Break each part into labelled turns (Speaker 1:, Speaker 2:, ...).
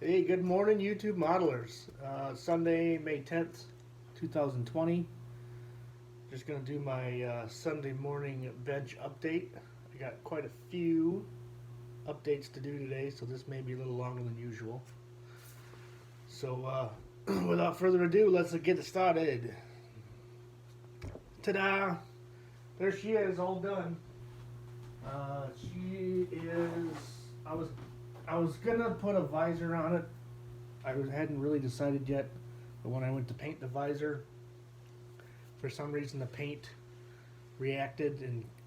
Speaker 1: Hey, good morning, YouTube modelers. Sunday, May 10th, 2020. Just going to do my Sunday morning bench update. I got quite a few updates to do today, so this may be a little longer than usual. So, without further ado, let's get it started. Ta-da! There she is, all done. She is. I was gonna put a visor on it. Hadn't really decided yet, but when I went to paint the visor, for some reason the paint reacted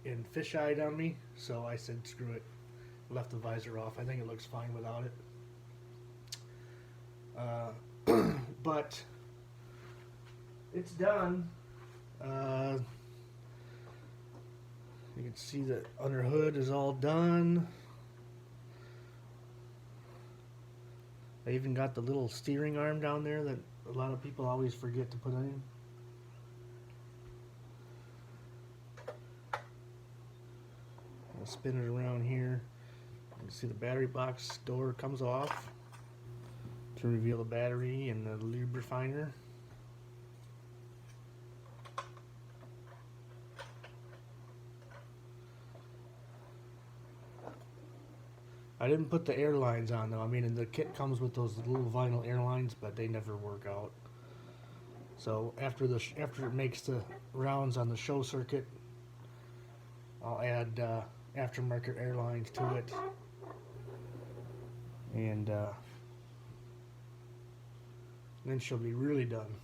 Speaker 1: and fish-eyed on me, so I said screw it, left the visor off. I think it looks fine without it. But it's done. You can see the under hood is all done. I even got the little steering arm down there that a lot of people always forget to put in. I'll spin it around here. You can see the battery box door comes off to reveal the battery and the lube refiner. I didn't put the airlines on though. I mean, the kit comes with those little vinyl airlines, but they never work out. So after it makes the rounds on the show circuit, I'll add aftermarket airlines to it, and then she'll be really done.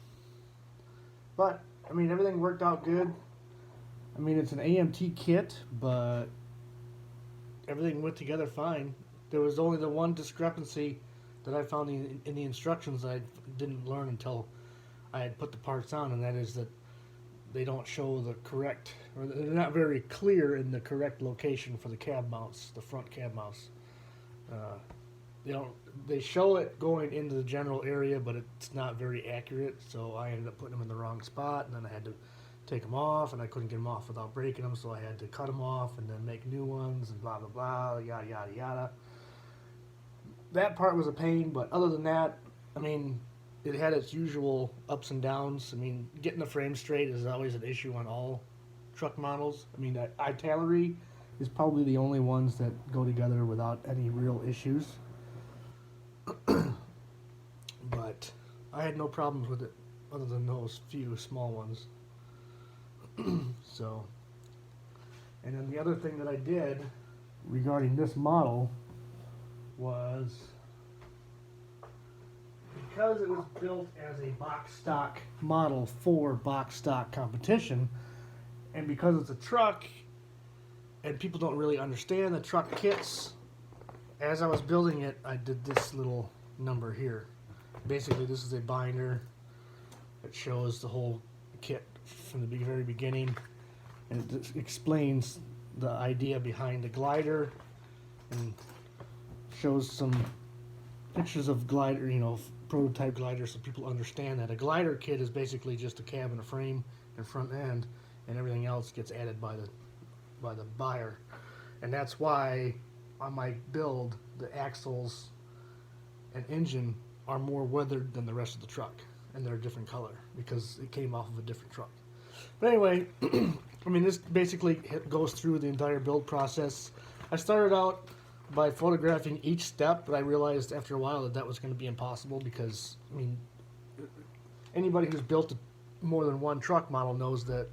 Speaker 1: But I mean, everything worked out good. I mean, it's an AMT kit, but everything went together fine. There was only the one discrepancy that I found in the instructions I didn't learn until I had put the parts on, and that is that they don't show the correct, or they're not very clear in the correct location for the cab mounts, the front cab mounts. They show it going into the general area, but it's not very accurate, so I ended up putting them in the wrong spot, and then I had to take them off, and I couldn't get them off without breaking them, so I had to cut them off and then make new ones, and blah blah blah, yada yada yada. That part was a pain, but other than that, I mean, it had its usual ups and downs. I mean, getting the frame straight is always an issue on all truck models. I mean, that Italy is probably the only ones that go together without any real issues. But I had no problems with it, other than those few small ones. So, and then the other thing that I did regarding this model was, because it was built as a box stock model for box stock competition, and because it's a truck and people don't really understand the truck kits, as I was building it, I did this little number here. Basically, this is a binder that shows the whole kit from the very beginning, and it explains the idea behind the glider, and shows some pictures of glider, prototype gliders, so people understand that a glider kit is basically just a cab and a frame and front end, and everything else gets added by the buyer. And that's why on my build the axles and engine are more weathered than the rest of the truck, and they're a different color because it came off of a different truck. But anyway, I mean, this basically goes through the entire build process. I started out by photographing each step, but I realized after a while that was going to be impossible, because I mean, anybody who's built more than one truck model knows that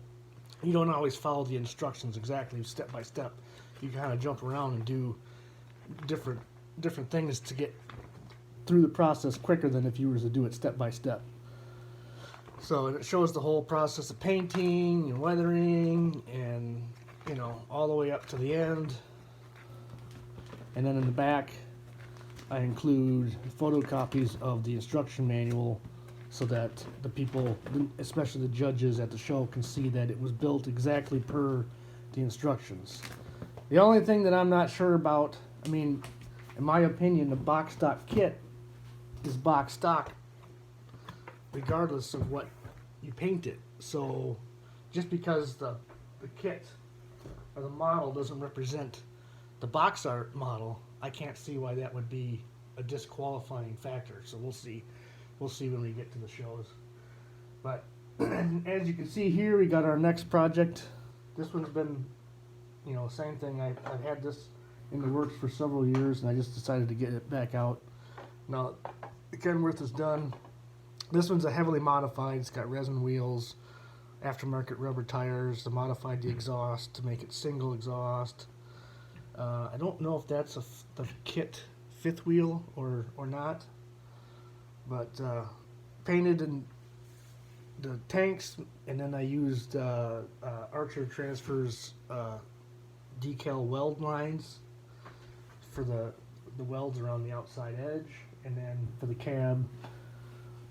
Speaker 1: you don't always follow the instructions exactly step by step. You kind of jump around and do different things to get through the process quicker than if you were to do it step by step. So it shows the whole process of painting and weathering, and all the way up to the end. And then in the back, I include photocopies of the instruction manual so that the people, especially the judges at the show, can see that it was built exactly per the instructions. The only thing that I'm not sure about, I mean, in my opinion, the box stock kit is box stock regardless of what you paint it. So just because the kit or the model doesn't represent the box art model, I can't see why that would be a disqualifying factor. So we'll see. We'll see when we get to the shows. But as you can see here, we got our next project. This one's been, you know, same thing. I've had this in the works for several years, and I just decided to get it back out. Now, the Kenworth is done. This one's a heavily modified. It's got resin wheels, aftermarket rubber tires. I modified the exhaust to make it single exhaust. I don't know if that's the kit fifth wheel or not, but painted in the tanks, and then I used Archer Transfer's decal weld lines for the welds around the outside edge, and then for the cab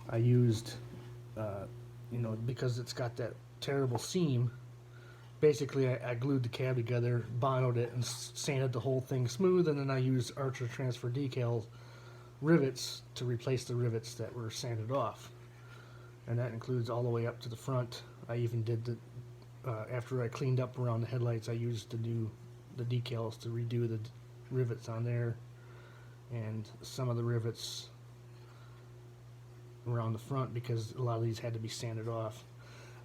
Speaker 1: I used you know, because it's got that terrible seam, basically I glued the cab together, bondoed it, and sanded the whole thing smooth, and then I used Archer Transfer decal rivets to replace the rivets that were sanded off, and that includes all the way up to the front. I even did the after I cleaned up around the headlights, I used the decals to redo the rivets on there, and some of the rivets around the front because a lot of these had to be sanded off.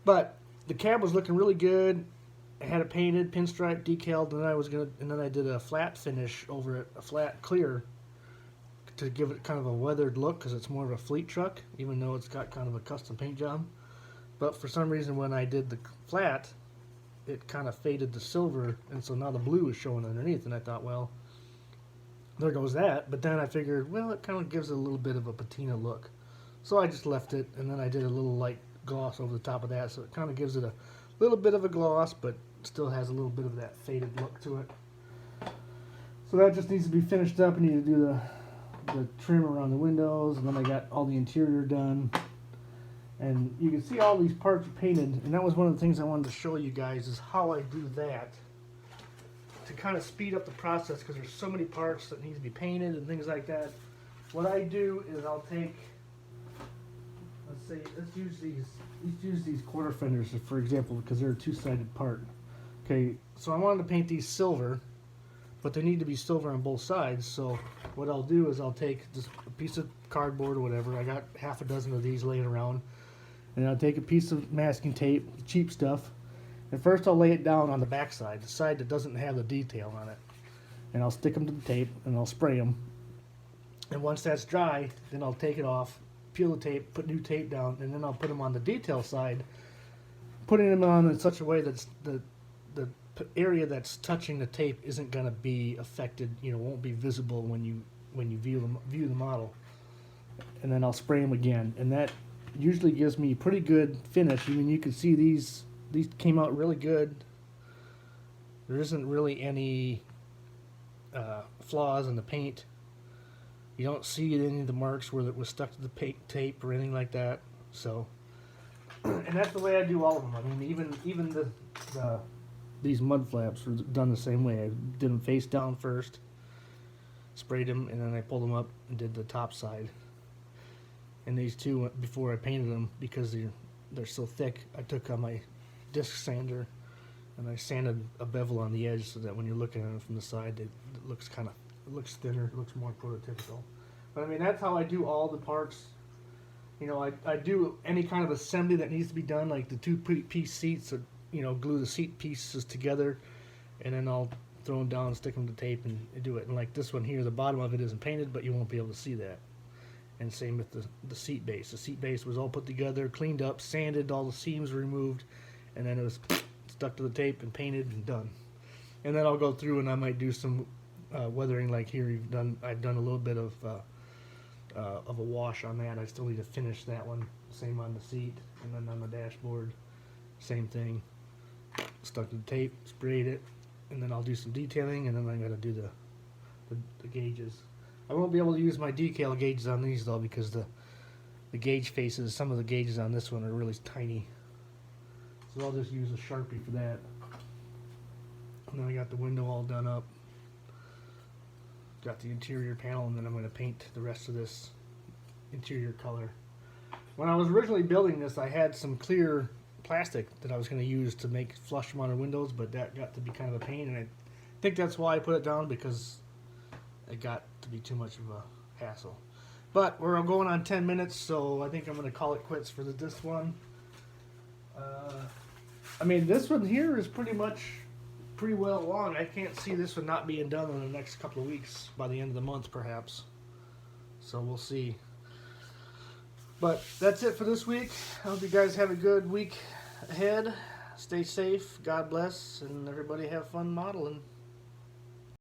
Speaker 1: But the cab was looking really good. I had it painted, pinstripe, decaled, and then I did a flat finish over it, a flat clear, to give it kind of a weathered look because it's more of a fleet truck, even though it's got kind of a custom paint job. But for some reason, when I did the flat, it kind of faded the silver, and so now the blue is showing underneath, and I thought, well, there goes that. But then I figured, well, it kind of gives it a little bit of a patina look. So I just left it, and then I did a little light gloss over the top of that, so it kind of gives it a little bit of a gloss, but still has a little bit of that faded look to it. So that just needs to be finished up. I need to do the trim around the windows, and then I got all the interior done. And you can see all these parts are painted, and that was one of the things I wanted to show you guys, is how I do that to kind of speed up the process, because there's so many parts that need to be painted and things like that. What I do is I'll take, let's use these quarter fenders for example, because they're a two-sided part. Okay, so I wanted to paint these silver, but they need to be silver on both sides. So what I'll do is I'll take just a piece of cardboard or whatever. I got half a dozen of these laying around, and I'll take a piece of masking tape, cheap stuff, and first I'll lay it down on the back side, the side that doesn't have the detail on it, and I'll stick them to the tape and I'll spray them. And once that's dry, then I'll take it off, peel the tape, put new tape down, and then I'll put them on the detail side, putting them on in such a way that the area that's touching the tape isn't going to be affected, you know, won't be visible when you view the model. And then I'll spray them again, and that usually gives me pretty good finish. I mean, you can see these came out really good. There isn't really any flaws in the paint. You don't see any of the marks where it was stuck to the tape or anything like that. So, and that's the way I do all of them. I mean, even these mud flaps were done the same way. I did them face down first, sprayed them, and then I pulled them up and did the top side. And these two, before I painted them, because they're so thick, I took my disc sander and I sanded a bevel on the edge so that when you're looking at it from the side, it looks thinner, it looks more prototypical. But I mean, that's how I do all the parts. You know, I do any kind of assembly that needs to be done, like the two-piece seats, or, you know, glue the seat pieces together, and then I'll throw them down, stick them to tape, and do it. And like this one here, the bottom of it isn't painted, but you won't be able to see that. And same with the seat base. The seat base was all put together, cleaned up, sanded, all the seams removed, and then it was stuck to the tape and painted and done. And then I'll go through and I might do some weathering, like here I've done a little bit of a wash on that. I still need to finish that one. Same on the seat, and then on the dashboard, same thing. Stuck to the tape, sprayed it, and then I'll do some detailing, and then I gotta do the gauges. I won't be able to use my decal gauges on these though, because the gauge faces, some of the gauges on this one are really tiny. So I'll just use a Sharpie for that. And then I got the window all done up. Got the interior panel, and then I'm going to paint the rest of this interior color. When I was originally building this, I had some clear plastic that I was going to use to make flush mounted windows, but that got to be kind of a pain, and I think that's why I put it down, because it got to be too much of a hassle. But we're going on 10 minutes, so I think I'm going to call it quits for this one. I mean, this one here is pretty well along. I can't see this one not being done in the next couple of weeks, by the end of the month perhaps. So we'll see. But that's it for this week. I hope you guys have a good week ahead. Stay safe, God bless, and everybody have fun modeling.